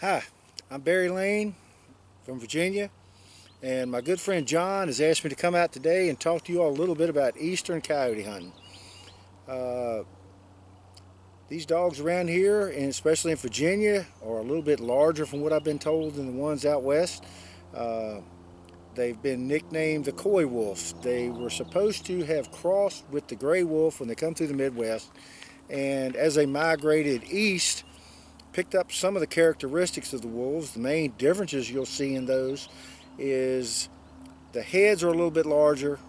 Hi, I'm Barry Lane from Virginia, and my good friend John has asked me to come out today and talk to you all a little bit about eastern coyote hunting. Uh, these dogs around here, and especially in Virginia, are a little bit larger from what I've been told than the ones out west. Uh, they've been nicknamed the coy wolf. They were supposed to have crossed with the gray wolf when they come through the Midwest, and as they migrated east, picked up some of the characteristics of the wolves. The main differences you'll see in those is the heads are a little bit larger.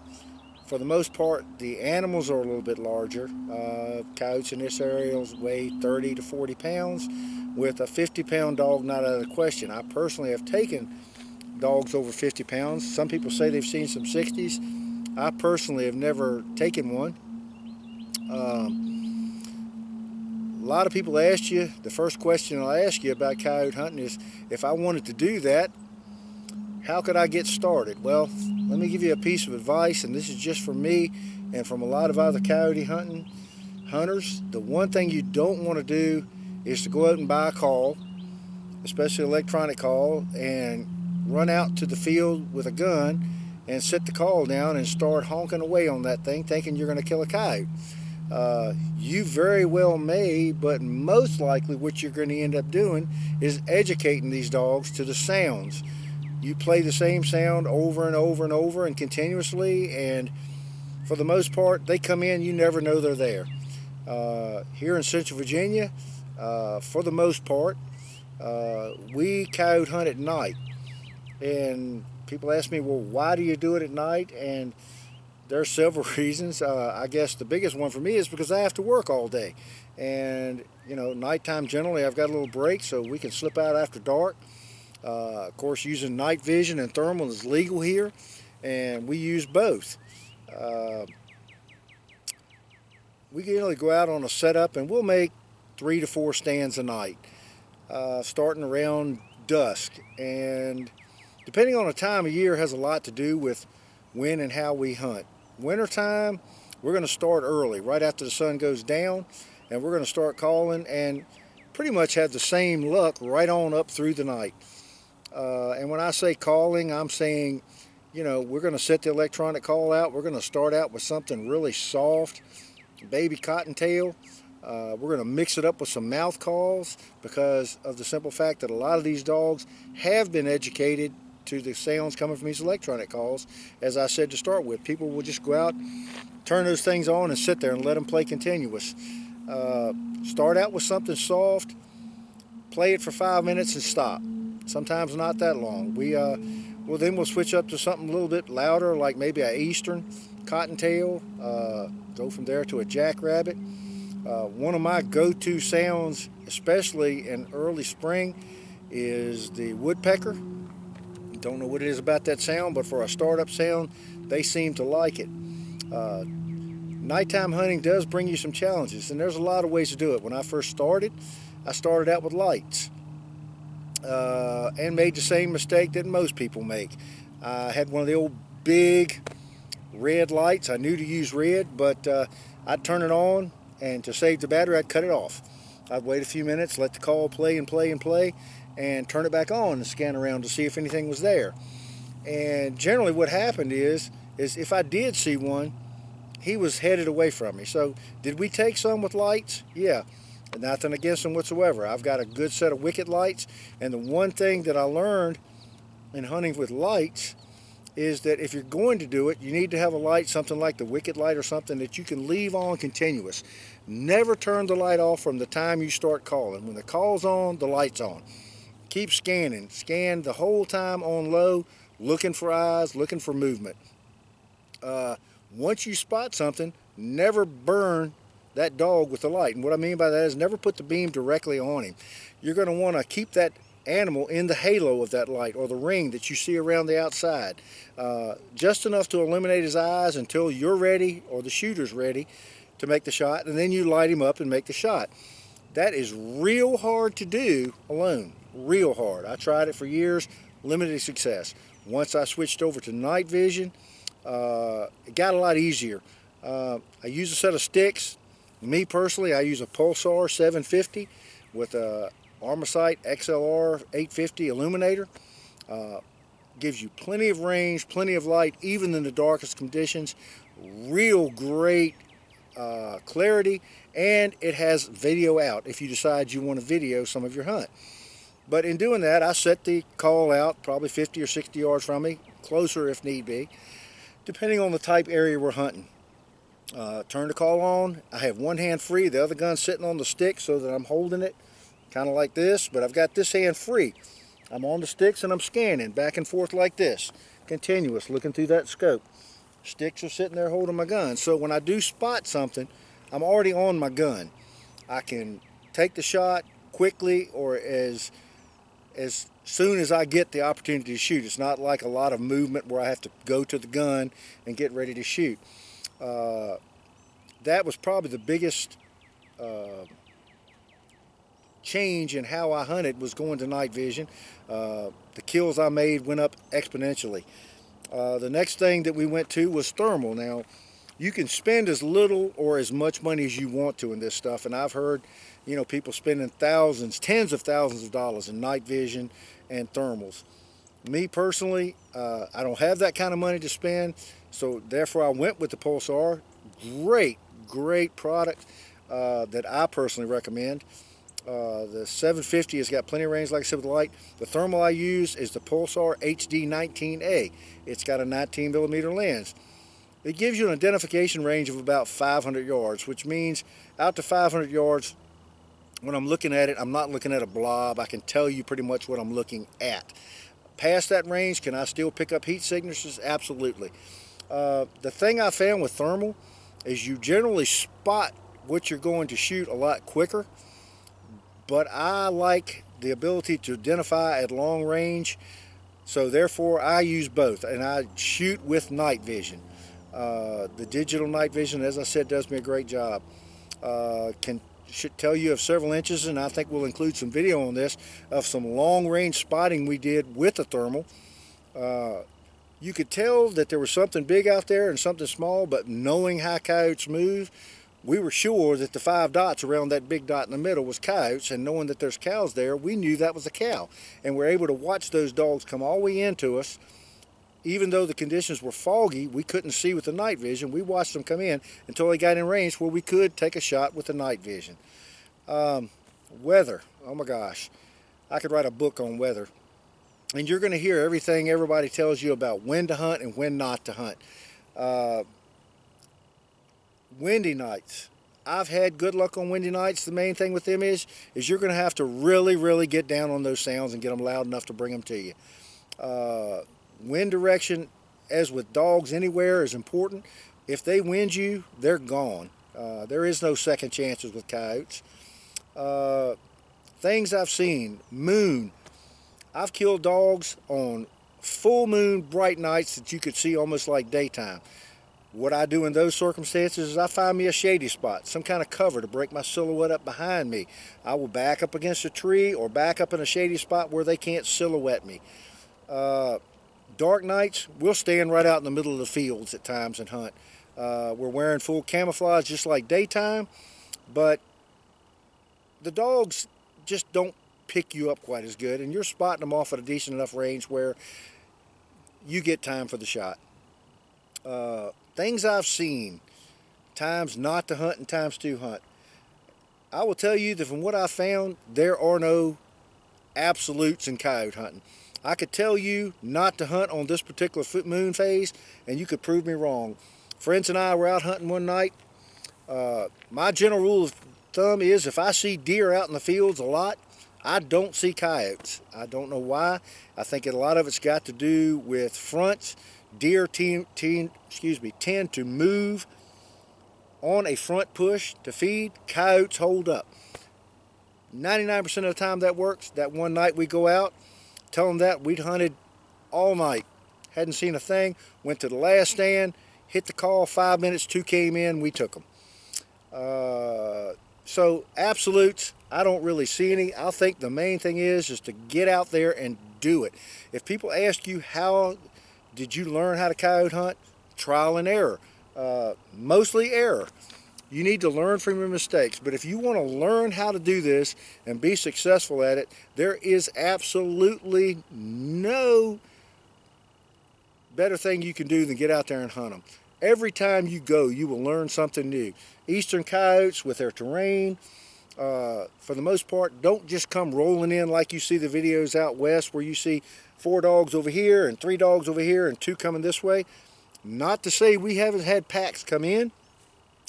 For the most part, the animals are a little bit larger. Coyotes in this area weigh 30 to 40 pounds, with a 50-pound dog not out of the question. I personally have taken dogs over 50 pounds. Some people say they've seen some 60s. I personally have never taken one. A lot of people ask you, the first question I'll ask you about coyote hunting is, if I wanted to do that, how could I get started? Well, let me give you a piece of advice, and this is just from me and from a lot of other coyote hunters. The one thing you don't want to do is to go out and buy a call, especially an electronic call, and run out to the field with a gun and set the call down and start honking away on that thing thinking you're going to kill a coyote. You very well may, but most likely what you're going to end up doing is educating these dogs to the sounds. You play the same sound over and over and over and continuously, and for the most part, they come in, you never know they're there. Here in Central Virginia, for the most part, we coyote hunt at night. And people ask me, well, why do you do it at night? And there are several reasons. I guess the biggest one for me is because I have to work all day. And, nighttime generally I've got a little break so we can slip out after dark. Of course, using night vision and thermal is legal here, and we use both. We generally go out on a setup and we'll make 3 to 4 stands a night, starting around dusk. And depending on the time of year has a lot to do with when and how we hunt. Wintertime, we're going to start early, right after the sun goes down, and we're going to start calling and pretty much have the same luck right on up through the night. And when I say calling, I'm saying, we're going to set the electronic call out. We're going to start out with something really soft, baby cottontail. We're going to mix it up with some mouth calls because of the simple fact that a lot of these dogs have been educated to the sounds coming from these electronic calls. As I said to start with, people will just go out, turn those things on and sit there and let them play continuous. Start out with something soft, play it for 5 minutes and stop. Sometimes not that long. Then we'll switch up to something a little bit louder, like maybe an eastern cottontail, go from there to a jackrabbit. One of my go-to sounds, especially in early spring, is the woodpecker. Don't know what it is about that sound, but for a startup sound, they seem to like it. Nighttime hunting does bring you some challenges, and there's a lot of ways to do it. When I first started, I started out with lights and made the same mistake that most people make. I had one of the old big red lights. I knew to use red, but I'd turn it on, and to save the battery, I'd cut it off. I'd wait a few minutes, let the call play and play and play, and turn it back on and scan around to see if anything was there. And generally what happened is if I did see one, he was headed away from me. So did we take some with lights? Yeah. Nothing against them whatsoever. I've got a good set of wicket lights, and the one thing that I learned in hunting with lights is that if you're going to do it, you need to have a light, something like the wicket light or something that you can leave on continuous. Never turn the light off from the time you start calling. When the call's on, the light's on. Keep scanning. Scan the whole time on low, looking for eyes, looking for movement. Once you spot something, never burn that dog with the light. And what I mean by that is never put the beam directly on him. You're going to want to keep that animal in the halo of that light or the ring that you see around the outside. Just enough to eliminate his eyes until you're ready or the shooter's ready to make the shot, and then you light him up and make the shot. That is real hard to do alone. Real hard. I tried it for years, limited success. Once I switched over to night vision, it got a lot easier. I use a set of sticks. Me personally, I use a Pulsar 750 with a Armacite XLR 850 illuminator. Gives you plenty of range, plenty of light, even in the darkest conditions. Real great clarity, and it has video out if you decide you want to video some of your hunt. But in doing that, I set the call out probably 50 or 60 yards from me, closer if need be, depending on the type area we're hunting. Turn the call on. I have one hand free, the other gun sitting on the stick so that I'm holding it kind of like this, but I've got this hand free. I'm on the sticks and I'm scanning back and forth like this, continuous, looking through that scope. Sticks are sitting there holding my gun. So when I do spot something, I'm already on my gun. I can take the shot quickly or as soon as I get the opportunity to shoot. It's not like a lot of movement where I have to go to the gun and get ready to shoot. That was probably the biggest change in how I hunted, was going to night vision. The kills I made went up exponentially. The next thing that we went to was thermal. Now, you can spend as little or as much money as you want to in this stuff, and I've heard, people spending thousands, tens of thousands of dollars in night vision and thermals. Me personally, I don't have that kind of money to spend, so therefore I went with the Pulsar. Great product that I personally recommend. The 750 has got plenty of range, like I said, with the light. The thermal I use is the Pulsar HD19A. It's got a 19 millimeter lens. It gives you an identification range of about 500 yards, which means out to 500 yards, when I'm looking at it, I'm not looking at a blob. I can tell you pretty much what I'm looking at. Past that range, can I still pick up heat signatures? Absolutely. The thing I found with thermal is you generally spot what you're going to shoot a lot quicker, but I like the ability to identify at long range, so therefore I use both, and I shoot with night vision. The digital night vision, as I said, does me a great job. Should tell you of several inches, and I think we'll include some video on this, of some long range spotting we did with the thermal. You could tell that there was something big out there and something small, but knowing how coyotes move, we were sure that the 5 dots around that big dot in the middle was coyotes, and knowing that there's cows there, we knew that was a cow. And we're able to watch those dogs come all the way into us. Even though the conditions were foggy, we couldn't see with the night vision. We watched them come in until they got in range where we could take a shot with the night vision. Weather, oh my gosh, I could write a book on weather. And you're going to hear everything everybody tells you about when to hunt and when not to hunt. Windy nights. I've had good luck on windy nights. The main thing with them is you're going to have to really get down on those sounds and get them loud enough to bring them to you. Wind direction, as with dogs anywhere, is important. If they wind you, they're gone. There is no second chances with coyotes. Things I've seen, moon. I've killed dogs on full moon, bright nights that you could see almost like daytime. What I do in those circumstances is I find me a shady spot, some kind of cover to break my silhouette up behind me. I will back up against a tree or back up in a shady spot where they can't silhouette me. Dark nights, we'll stand right out in the middle of the fields at times and hunt. We're wearing full camouflage just like daytime, but the dogs just don't pick you up quite as good, and you're spotting them off at a decent enough range where you get time for the shot. Things I've seen, times not to hunt and times to hunt. I will tell you that from what I found, there are no absolutes in coyote hunting. I could tell you not to hunt on this particular moon phase, and you could prove me wrong. Friends and I were out hunting one night. My general rule of thumb is if I see deer out in the fields a lot, I don't see coyotes. I don't know why. I think a lot of it's got to do with fronts. Deer tend to move on a front push to feed. Coyotes hold up. 99% of the time that works. That one night we go out, tell them that we'd hunted all night, hadn't seen a thing, went to the last stand, hit the call, 5 minutes, 2 came in, we took them. So absolutes, I don't really see any. I think the main thing is to get out there and do it. If people ask you how did you learn how to coyote hunt, trial and error, mostly error. You need to learn from your mistakes. But if you want to learn how to do this and be successful at it, there is absolutely no better thing you can do than get out there and hunt them. Every time you go, you will learn something new. Eastern coyotes, with their terrain, for the most part, don't just come rolling in like you see the videos out west where you see 4 dogs over here and 3 dogs over here and 2 coming this way. Not to say we haven't had packs come in,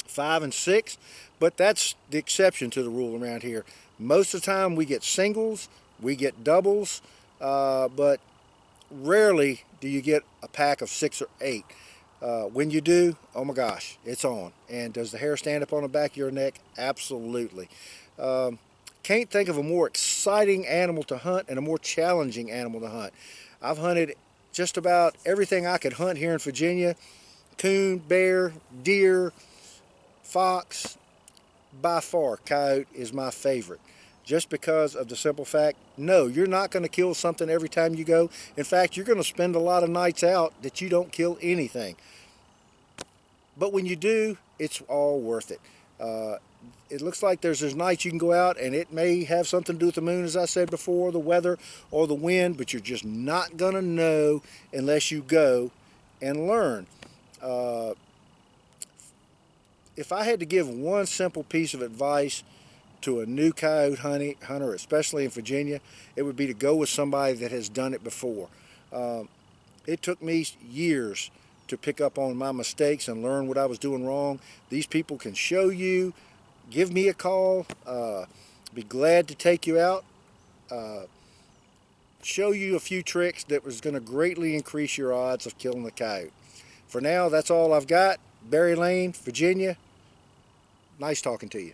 5 and 6, but that's the exception to the rule around here. Most of the time we get singles, we get doubles, but rarely do you get a pack of 6 or 8. When you do, oh my gosh, it's on. And does the hair stand up on the back of your neck? Absolutely. Can't think of a more exciting animal to hunt and a more challenging animal to hunt. I've hunted just about everything I could hunt here in Virginia. Coon, bear, deer, fox. By far, coyote is my favorite. Just because of the simple fact, no, you're not going to kill something every time you go. In fact, you're going to spend a lot of nights out that you don't kill anything. But when you do, it's all worth it. It looks like there's nights you can go out and it may have something to do with the moon, as I said before, the weather or the wind, but you're just not going to know unless you go and learn. If I had to give one simple piece of advice to a new coyote hunter, especially in Virginia, it would be to go with somebody that has done it before. It took me years to pick up on my mistakes and learn what I was doing wrong. These people can show you. Give me a call. Be glad to take you out. Show you a few tricks that was going to greatly increase your odds of killing the coyote. For now, that's all I've got. Berry Lane, Virginia. Nice talking to you.